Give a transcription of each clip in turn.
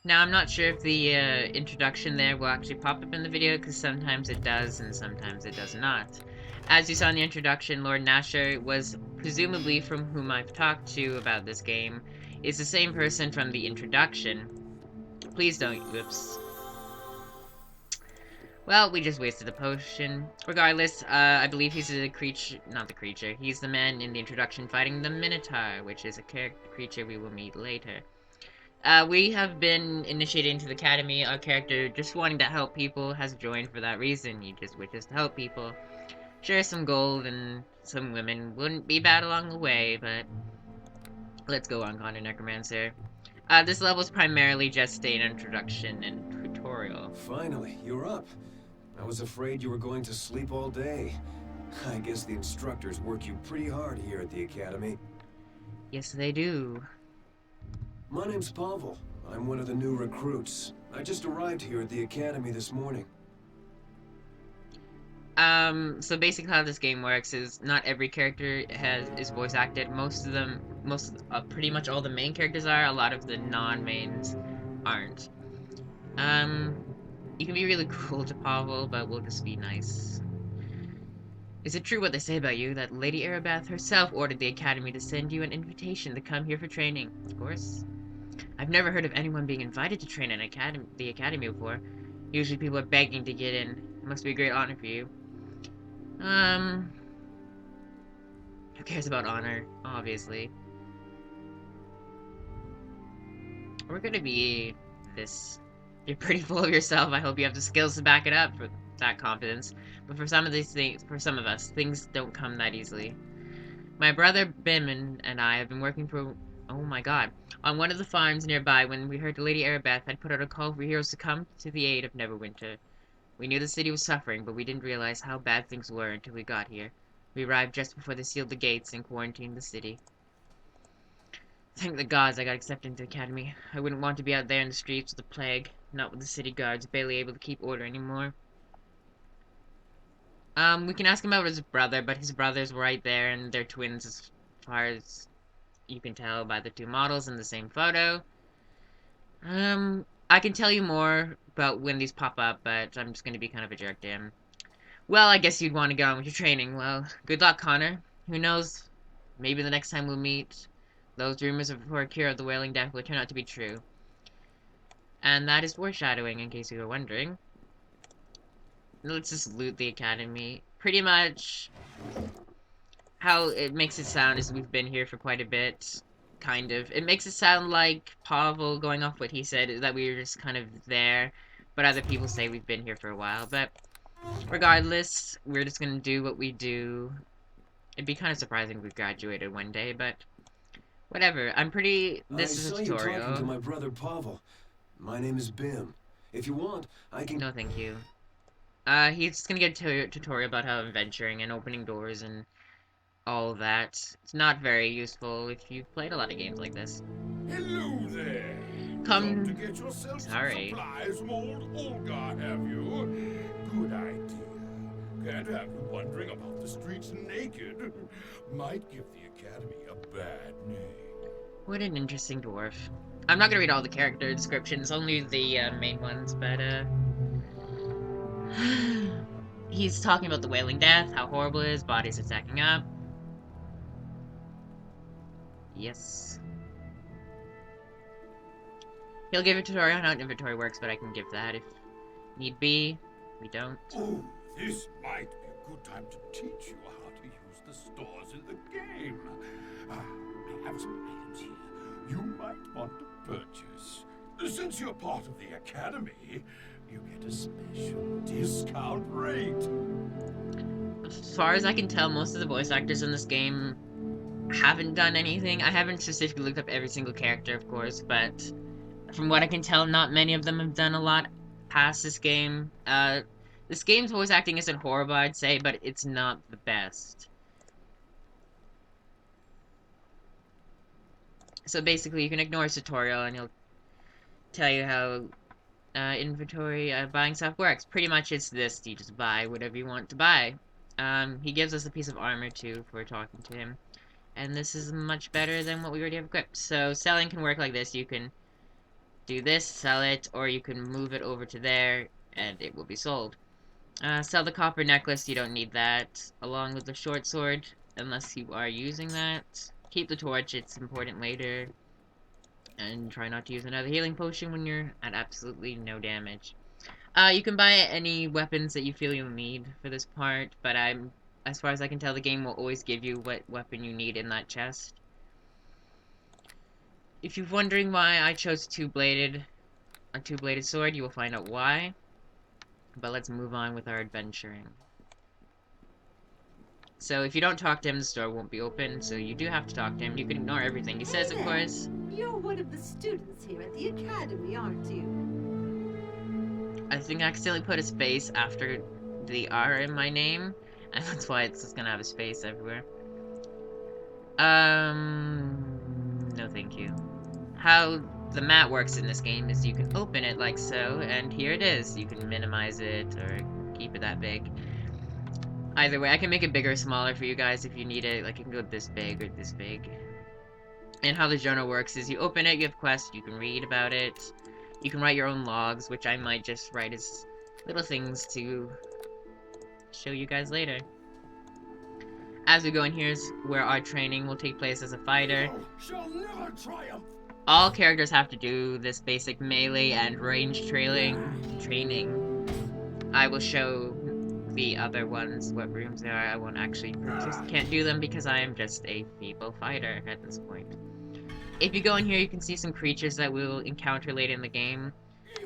Now, I'm not sure if the introduction there will actually pop up in the video, because sometimes it does and sometimes it does not. As you saw in the introduction, Lord Nasher was presumably from whom I've talked to about this game, is the same person from the introduction. Please don't, whoops. Well, we just wasted a potion. Regardless, I believe he's the creature, not the creature, he's the man in the introduction fighting the Minotaur, which is a creature we will meet later. We have been initiated into the academy. Our character, just wanting to help people, has joined for that reason. He just wishes to help people. Sure, some gold and some women wouldn't be bad along the way, but let's go on, Connor Necromancer. This level is primarily just an introduction and tutorial. Finally, you're up. I was afraid you were going to sleep all day. I guess the instructors work you pretty hard here at the academy. Yes, they do. My name's Pavel. I'm one of the new recruits. I just arrived here at the academy this morning. So basically how this game works is not every character is voice acted. Most of them, pretty much all the main characters are. A lot of the non-mains aren't. You can be really cruel to Pavel, but we'll just be nice. Is it true what they say about you, that Lady Erebeth herself ordered the Academy to send you an invitation to come here for training? Of course. I've never heard of anyone being invited to train in the Academy before. Usually people are begging to get in. It must be a great honor for you. Who cares about honor, obviously. We're gonna be this. You're pretty full of yourself. I hope you have the skills to back it up for that confidence. But for some of these things, for some of us, things don't come that easily. My brother Bim and I have been working for, oh my god, on one of the farms nearby when we heard Lady Erebeth had put out a call for heroes to come to the aid of Neverwinter. We knew the city was suffering, but we didn't realize how bad things were until we got here. We arrived just before they sealed the gates and quarantined the city. Thank the gods I got accepted into the academy. I wouldn't want to be out there in the streets with the plague, not with the city guards barely able to keep order anymore. We can ask him about his brother, but his brother's right there, and they're twins as far as you can tell by the two models in the same photo. I can tell you more about when these pop up, but I'm just gonna be kind of a jerk to him. Well, I guess you'd want to go on with your training. Well, good luck, Connor. Who knows? Maybe the next time we'll meet, those rumors for a cure of the Wailing Death will turn out to be true. And that is foreshadowing, in case you were wondering. Let's just loot the academy. Pretty much how it makes it sound is we've been here for quite a bit. Kind of. It makes it sound like Pavel, going off what he said, that we were just kind of there. But other people say we've been here for a while. But regardless, we're just gonna do what we do. It'd be kind of surprising if we graduated one day, but whatever. This is a I saw you talking to tutorial. my brother Pavel. My name is Bim. If you want, I can... No, thank you. He's gonna get a tutorial about how adventuring and opening doors and all of that. It's not very useful if you've played a lot of games like this. Hello there. Come to Come... get yourself some Sorry. supplies from old Olga, have you? Good idea. Can't have you wandering about the streets naked. Might give the Academy a bad name. What an interesting dwarf. I'm not gonna read all the character descriptions, only the main ones, but he's talking about the Wailing Death, how horrible it is, bodies attacking up. Yes. He'll give a tutorial on how inventory works, but I can give that if need be. We don't. Oh, this might be a good time to teach you how to use the stores in the game. I have some items here you might want to purchase. Since you're part of the Academy, you get a special discount rate. As far as I can tell, most of the voice actors in this game haven't done anything. I haven't specifically looked up every single character, of course, but from what I can tell, not many of them have done a lot past this game. This game's voice acting isn't horrible, I'd say, but it's not the best. So basically, you can ignore his tutorial, and he'll tell you how inventory buying stuff works. Pretty much it's this, you just buy whatever you want to buy. He gives us a piece of armor, too, for talking to him. And this is much better than what we already have equipped. So selling can work like this. You can do this, sell it, or you can move it over to there, and it will be sold. Sell the copper necklace, you don't need that, along with the short sword, unless you are using that. Keep the torch, it's important later. And try not to use another healing potion when you're at absolutely no damage. You can buy any weapons that you feel you'll need for this part, but as far as I can tell, the game will always give you what weapon you need in that chest. If you're wondering why I chose a two-bladed sword, you will find out why. But let's move on with our adventuring. So if you don't talk to him, the store won't be open, so you do have to talk to him. You can ignore everything he says, of course. You're one of the students here at the academy, aren't you? I think I accidentally put a space after the R in my name, and that's why it's just gonna have a space everywhere. No thank you. How the mat works in this game is you can open it like so, and here it is. You can minimize it or keep it that big. Either way, I can make it bigger or smaller for you guys if you need it. Like, it can go this big or this big. And how the journal works is you open it, you have quests, you can read about it. You can write your own logs, which I might just write as little things to show you guys later. As we go in, here's where our training will take place as a fighter. Shall never triumph. All characters have to do this basic melee and range training. I will show the other ones what rooms there are. I won't actually can't do them because I am just a feeble fighter at this point. If you go in here, you can see some creatures that we'll encounter later in the game.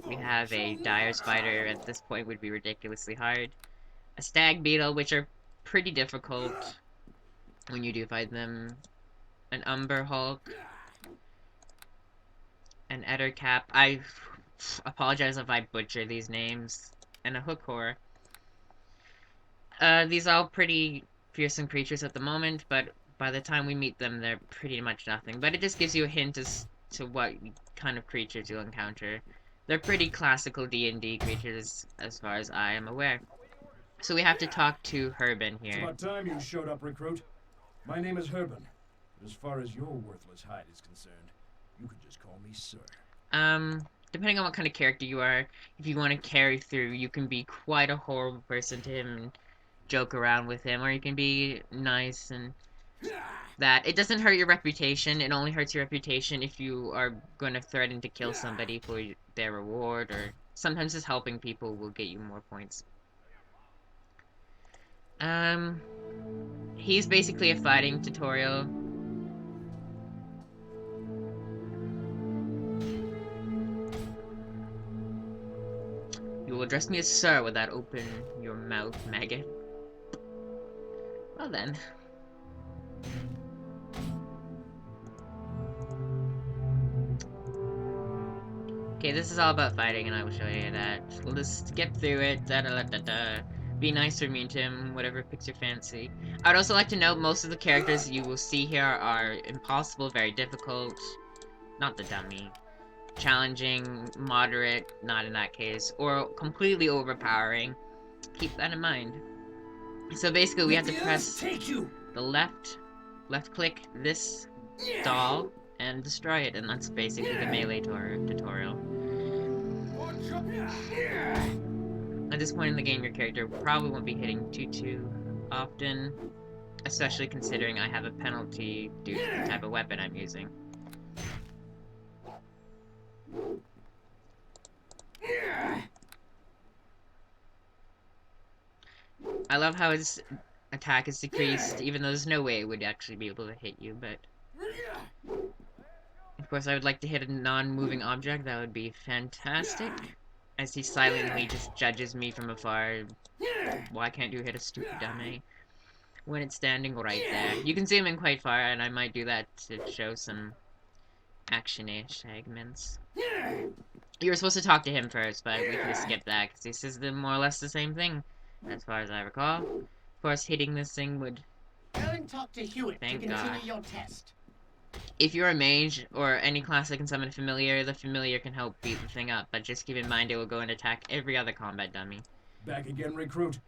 We have a dire spider, at this point would be ridiculously hard. A stag beetle, which are pretty difficult when you do fight them. An umber hulk. An ettercap. I apologize if I butcher these names. And a hook whore. These are all pretty fearsome creatures at the moment, but by the time we meet them, they're pretty much nothing. But it just gives you a hint as to what kind of creatures you'll encounter. They're pretty classical D&D creatures, as far as I am aware. So we have to talk to Herben here. It's about time you showed up, recruit. My name is Herben, but as far as your worthless hide is concerned, you could just call me sir. Depending on what kind of character you are, if you want to carry through, you can be quite a horrible person to him and joke around with him, or you can be nice and that. It doesn't hurt your reputation, it only hurts your reputation if you are going to threaten to kill somebody for their reward, or sometimes just helping people will get you more points. He's basically a fighting tutorial. You will address me as sir without open your mouth, maggot. Well then. Okay, this is all about fighting, and I will show you that. We'll just skip through it. Be nice or mean to him, whatever picks your fancy. I'd also like to note most of the characters you will see here are impossible, very difficult. Not the dummy. Challenging, moderate, not in that case, or completely overpowering. Keep that in mind. So basically, we have to press the left click this doll and destroy it, and that's basically the melee tutorial. At this point in the game, your character probably won't be hitting too often, especially considering I have a penalty due to the type of weapon I'm using. I love how his attack is decreased, even though there's no way it would actually be able to hit you, but... Of course, I would like to hit a non-moving object, that would be fantastic. As he silently just judges me from afar. Why can't you hit a stupid dummy? When it's standing right there. You can zoom in quite far, and I might do that to show some action-ish segments. You were supposed to talk to him first, but we can just skip that, because this is more or less the same thing, as far as I recall. Of course, hitting this thing would... Go and talk to Hewitt to continue your test. If you're a mage, or any class that can summon a familiar, the familiar can help beat the thing up, but just keep in mind it will go and attack every other combat dummy. Back again, recruit.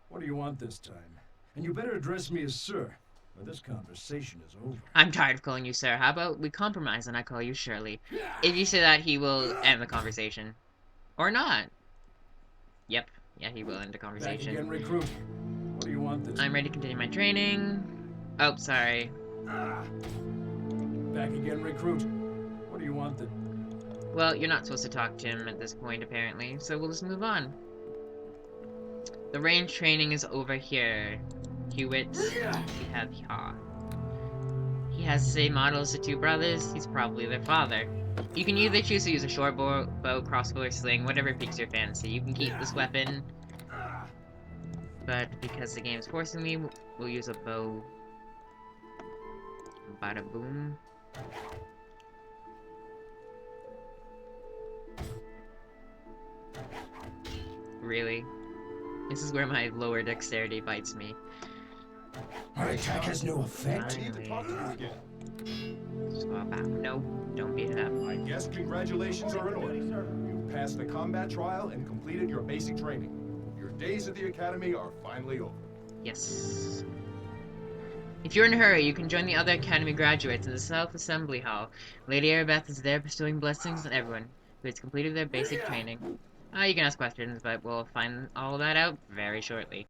What do you want this time? And you better address me as sir, or this conversation is over. I'm tired of calling you sir. How about we compromise and I call you Shirley? If you say that, he will end the conversation. Or not. Yep. Yeah, he will end the Back conversation. again, recruit. What do you want this I'm ready to continue my training. Oh, sorry. Back again, recruit. What do you want the... Well, you're not supposed to talk to him at this point, apparently, so we'll just move on. The range training is over here. Hewitt. We have Yaw. He has the same model as the two brothers. He's probably their father. You can either choose to use a short bow, crossbow, or sling, whatever piques your fancy. You can keep this weapon, but because the game's forcing me, we'll use a bow. Bada boom. Really? This is where my lower dexterity bites me. Our attack has no effect. I need to talk to you again. Swap out. No, don't beat it up. I guess congratulations are in order. You passed the combat trial and completed your basic training. Your days at the academy are finally over. Yes. If you're in a hurry, you can join the other academy graduates in the South Assembly Hall. Lady Arabeth is there bestowing blessings on everyone who has completed their basic training. You can ask questions, but we'll find all that out very shortly.